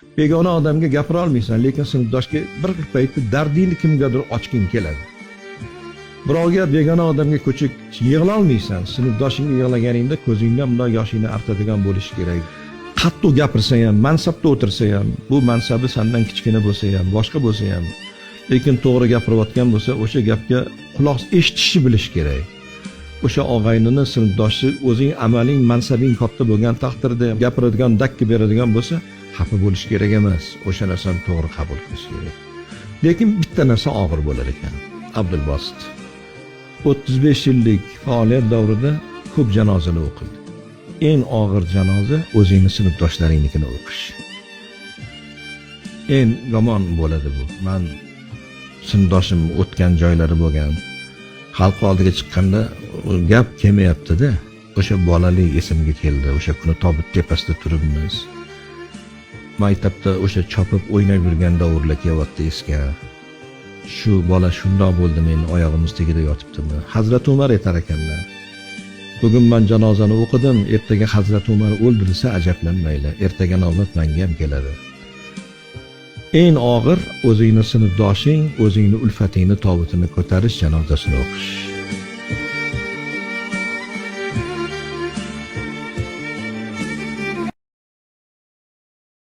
Begona odamga gapira olmaysan, lekin sinfdoshga bir paytda dardingni kimgadir ochging keladi. Birovga begona odamga ko'chib yig'la olmaysan, sinfdoshingga yig'laganingda ko'zingdan bunday yoshingni artadigan bo'lishi kerak. Qattiq gapirsa ham, mansabda o'tirsa ham, bu mansabi sendan kichkina bo'lsa ham, boshqa bo'lsa ham, lekin to'g'ri gapirayotgan bo'lsa, o'sha gapga quloq eshitishni bilish kerak. O'sha og'aynini sinfdoshi o'zing amaling, mansabing katta bo'lgan taqdirda gapiradigan, dakki beradigan bo'lsa, xafa bo'lish kerak emas. O'sha narsani to'g'ri qabul qilish kerak. Lekin bitta narsa og'ir bo'lar ekan. Abdulbosit 35 yillik faoliyat davrida ko'p janozalar o'qildi. Eng og'ir janoza o'zingning sinfdoshlaringnikini o'qish. Eng yomon bo'ladi bu. Men sinfdoshim o'tgan joylari bo'lgan. Xalq oldiga chiqqanda gap kelmayapti-da. O'sha bolalik esimga keldi. O'sha kuni tobut tepasida turibmiz. Maktabda o'sha chopib o'ynab yurgan davrlar kelyapti esga. Shu bola shundoq bo'ldi, men oyog'im ustida yotibdimi? Hazrat Umar aytar ekanlar. Bugun men janozani o'qidim, ertaga Hazrat Umar o'ldirilsa ajablanmaylar. Ertaga navbat menga ham keladi. Eng og'ir o'zingning sinfdoshing, o'zingning ulfatingni tobutini ko'tarish janozasini o'qish.